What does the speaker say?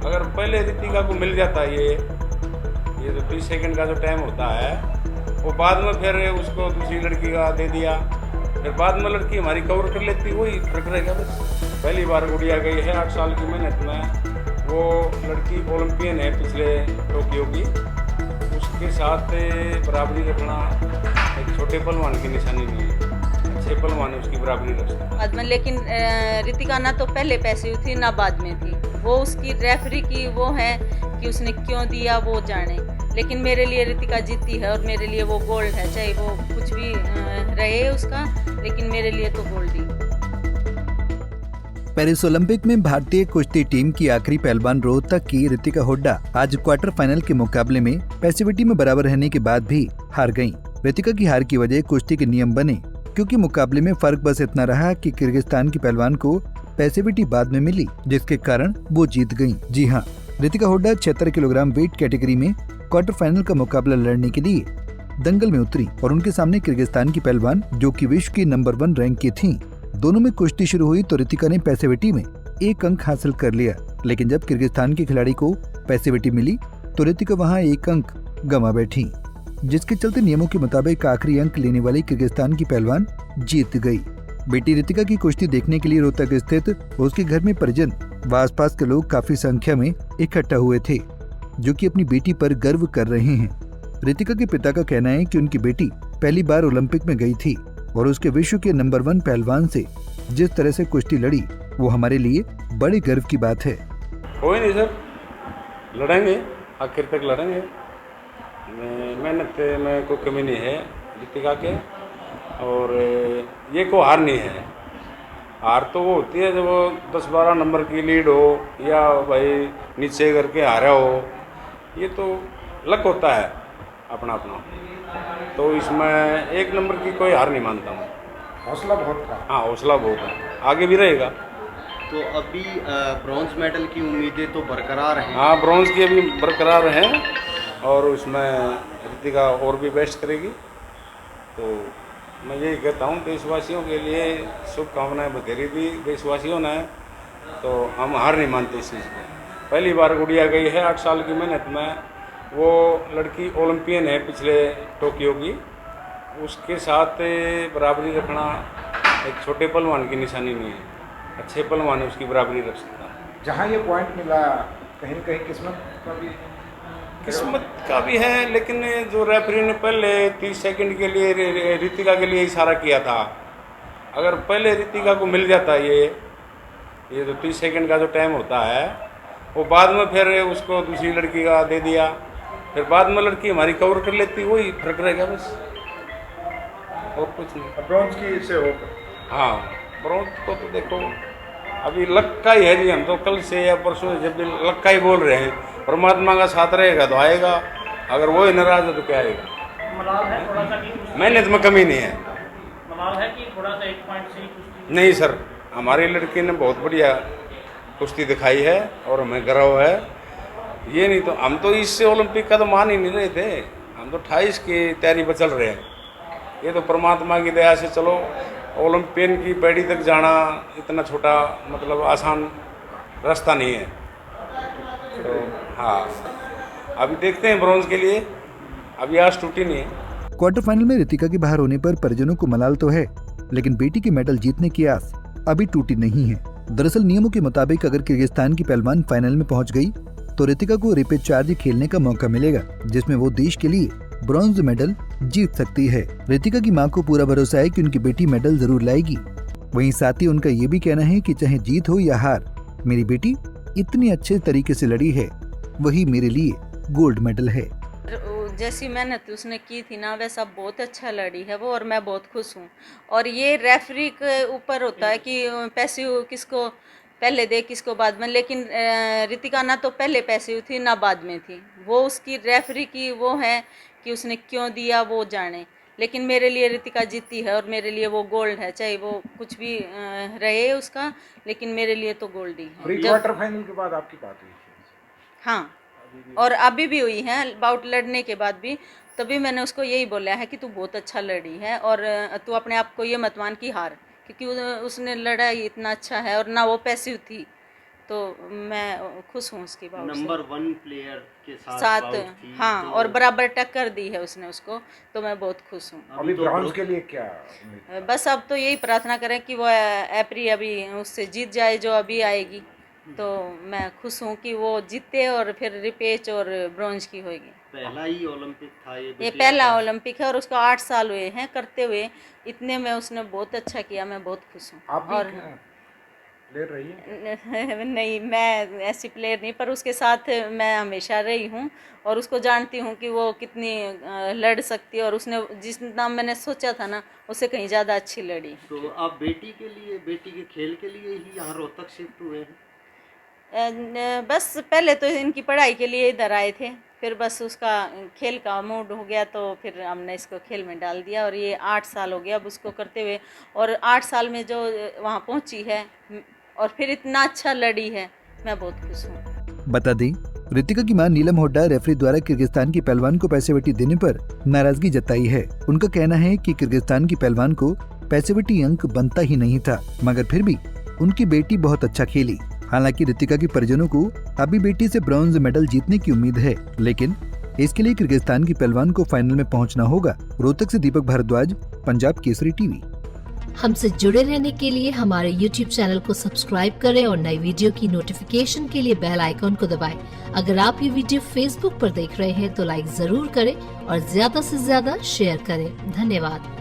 अगर पहले रितिका को मिल जाता ये जो 30 सेकंड का जो टाइम होता है, वो बाद में फिर उसको दूसरी लड़की का दे दिया, फिर बाद में लड़की हमारी कवर कर लेती, वही फर्क रहेगा बस। पहली बार गुड़िया गई है 8 साल की मेहनत में, वो लड़की ओलंपियन है पिछले टोक्यो की, उसके साथ बराबरी रखना एक छोटे पहलवान की निशानी नहीं है, अच्छे पहलवान है उसकी बराबरी रख सकते। बाद में लेकिन रितिका ना तो पहले पैसे हुई थी ना बाद में थी, वो उसकी रेफरी की वो है कि उसने क्यों दिया वो जाने, लेकिन मेरे लिए रितिका जीती है और मेरे लिए वो गोल्ड है, चाहे वो कुछ भी रहे उसका, लेकिन मेरे लिए तो गोल्ड ही। पेरिस ओलंपिक में भारतीय कुश्ती टीम की आखिरी पहलवान रोहतक की रितिका हुड्डा आज क्वार्टर फाइनल के मुकाबले में पैसिविटी में बराबर रहने के बाद भी हार गयीं। रितिका की हार की वजह कुश्ती के नियम बने, क्योंकि मुकाबले में फर्क बस इतना रहा कि किर्गिस्तान की पहलवान को पैसिविटी बाद में मिली, जिसके कारण वो जीत गयीं। जी हाँ, Ritika Hooda 76 kilogram weight category में क्वार्टर फाइनल का मुकाबला लड़ने के लिए दंगल में उतरी और उनके सामने किर्गिस्तान की पहलवान जो कि विश्व की नंबर 1 रैंक की थीं। दोनों में कुश्ती शुरू हुई तो रितिका ने पैसिविटी में 1 अंक हासिल कर लिया, लेकिन जब किर्गिस्तान के खिलाड़ी को पैसिविटी मिली तो रितिका वहां 1 अंक गंवा बैठी, जिसके चलते नियमों के मुताबिक आखिरी अंक लेने वाली किर्गिस्तान की पहलवान जीत गई। बेटी रितिका की कुश्ती देखने के लिए रोहतक स्थित उसके घर में परिजन व आसपास के लोग काफी संख्या में इकट्ठा हुए थे, जो कि अपनी बेटी पर गर्व कर रहे हैं। रितिका के पिता का कहना है कि उनकी बेटी पहली बार ओलंपिक में गई थी और उसके विश्व के नंबर 1 पहलवान से जिस तरह से कुश्ती लड़ी, वो हमारे लिए बड़े गर्व की बात है। कोई नहीं सर, लड़ेंगे, आखिर तक लड़ेंगे, मेहनत में कोई कमी नहीं है रितिका के, और ये को हार नहीं है। हार तो वो होती है जब वो 10-12 नंबर की लीड हो या भाई नीचे करके हारा हो, ये तो लक होता है अपना अपना, तो इसमें 1 नंबर की कोई हार नहीं मानता हूँ। हौसला बहुत था। हाँ, हौसला बहुत है, आगे भी रहेगा। तो अभी ब्रॉन्ज मेडल की उम्मीदें तो बरकरार हैं। हाँ, ब्रॉन्ज की अभी बरकरार हैं और उसमें रितिका और भी बेस्ट करेगी। तो मैं यही कहता हूँ, देशवासियों के लिए शुभकामनाएं बथेरी दी देशवासियों ने, तो हम हार नहीं मानते इस चीज़ को। पहली बार गुड़िया गई है 8 साल की मेहनत में, वो लड़की ओलंपियन है पिछले टोक्यो की, उसके साथ बराबरी रखना एक छोटे पहलवान की निशानी नहीं है, अच्छे पहलवान है उसकी बराबरी रख सकता है। जहाँ ये पॉइंट मिला, कहीं न कहीं किस्मत का भी है, लेकिन जो रेफरी ने पहले 30 सेकंड के लिए रितिका के लिए इशारा किया था, अगर पहले रितिका को मिल जाता ये जो 30 सेकंड का जो टाइम होता है, वो बाद में फिर उसको दूसरी लड़की का दे दिया, फिर बाद में लड़की हमारी कवर कर लेती, वही फर्क रहेगा बस, और कुछ नहीं। ब्रॉन्ज की से होकर, हाँ, ब्रॉन्ज को तो देखो अभी लक का ही है जी, हम तो कल से या परसों जब भी लक का ही बोल रहे हैं, परमात्मा का साथ रहेगा तो आएगा, अगर वो ही नाराज है तो क्या आएगा। मलाल है थोड़ा सा कि मेहनत में कमी नहीं है, मलाल है कि थोड़ा सा 1 पॉइंट से ही कुश्ती। नहीं सर, हमारी लड़की ने बहुत बढ़िया कुश्ती दिखाई है और हमें गर्व है। ये नहीं तो हम तो इससे ओलंपिक का तो मान ही नहीं रहे थे, हम तो 28 की तैयारी पर चल रहे हैं। ये तो परमात्मा की दया से चलो, ओलंपियन की पैड़ी तक जाना इतना छोटा मतलब आसान रास्ता नहीं है। तो हाँ, अभी देखते हैं ब्रॉन्ज के लिए, अभी आज टूटी नहीं है। क्वार्टर फाइनल में रितिका के बाहर होने पर परिजनों को मलाल तो है, लेकिन बेटी के मेडल जीतने की आस अभी टूटी नहीं है। दरअसल नियमों के मुताबिक अगर किर्गिस्तान की पहलवान फाइनल में पहुंच गई तो रितिका को रिपेचार्ज खेलने का मौका मिलेगा, जिसमें वो देश के लिए ब्रॉन्ज मेडल जीत सकती है। रितिका की मां को पूरा भरोसा है कि उनकी बेटी मेडल जरूर लाएगी। वहीं साथ ही उनका ये भी कहना है कि चाहे जीत हो या हार, मेरी बेटी इतनी अच्छे तरीके से लड़ी है, वही मेरे लिए गोल्ड मेडल है। जैसी मेहनत उसने की थी ना, वैसा बहुत अच्छा लड़ी है वो, और मैं बहुत खुश हूँ। और ये रेफरी के ऊपर होता है कि पैसे किसको पहले दे किसको बाद में, लेकिन रितिका ना तो पहले पैसे थी ना बाद में थी, वो उसकी रेफरी की वो है कि उसने क्यों दिया वो जाने, लेकिन मेरे लिए रितिका जीती है और मेरे लिए वो गोल्ड है, चाहे वो कुछ भी रहे उसका, लेकिन मेरे लिए तो गोल्ड ही है। प्री क्वार्टर फाइनल के बाद आपकी बात हुई? हाँ, और अभी भी हुई है, बाउट लड़ने के बाद भी, तभी मैंने उसको यही बोला है कि तू बहुत अच्छा लड़ी है और तू अपने आप को ये मत मान कि हार, क्योंकि उसने लड़ा इतना अच्छा है और ना वो पैसिव थी, तो मैं खुश हूँ उसकी बात से। नंबर 1 प्लेयर के साथ साथ बाउट थी, हाँ, तो और बराबर टक्कर दी है उसने उसको, तो मैं बहुत खुश हूँ। अभी तो ब्रॉन्ज के लिए क्या उम्मीद? बस अब तो यही प्रार्थना करें कि वो एप्री अभी उससे जीत जाए जो अभी आएगी, तो मैं खुश हूँ कि वो जीते और फिर रिपेच और ब्रॉन्ज की होगी। पहला ही ओलंपिक था ये ये बिटिया पहला का। ओलंपिक है और उसको 8 साल हुए हैं करते हुए, इतने में उसने बहुत अच्छा किया, मैं बहुत खुश हूँ। आप भी और प्लेयर रही है? नहीं, मैं ऐसी प्लेयर नहीं, पर उसके साथ मैं हमेशा रही हूँ और उसको जानती हूँ कि वो कितनी लड़ सकती है, और उसने जितना मैंने सोचा था ना, उससे कहीं ज़्यादा अच्छी लड़ी है। तो आप बेटी के लिए, बेटी के खेल के लिए ही यहाँ रोहतक शिफ्ट हुए हैं? बस पहले तो इनकी पढ़ाई के लिए इधर आए थे, फिर बस उसका खेल का मूड हो गया तो फिर हमने इसको खेल में डाल दिया, और ये 8 साल हो गया अब उसको करते हुए, और 8 साल में जो वहाँ पहुँची है और फिर इतना अच्छा लड़ी है, मैं बहुत खुश हूँ। बता दें, रितिका की मां नीलम हुड्डा रेफरी द्वारा किर्गिस्तान की पहलवान को पैसेविटी देने पर नाराजगी जताई है। उनका कहना है कि किर्गिस्तान की पहलवान को पैसेविटी अंक बनता ही नहीं था, मगर फिर भी उनकी बेटी बहुत अच्छा खेली। हालांकि रितिका के परिजनों को अभी बेटी से ब्रॉन्ज मेडल जीतने की उम्मीद है, लेकिन इसके लिए किर्गिस्तान की पहलवान को फाइनल में पहुंचना होगा। रोहतक से दीपक भारद्वाज, पंजाब केसरी टीवी। हमसे जुड़े रहने के लिए हमारे YouTube चैनल को सब्सक्राइब करें और नई वीडियो की नोटिफिकेशन के लिए बेल आइकॉन को दबाएं। अगर आप ये वीडियो Facebook पर देख रहे हैं तो लाइक जरूर करें और ज्यादा से ज्यादा शेयर करें। धन्यवाद।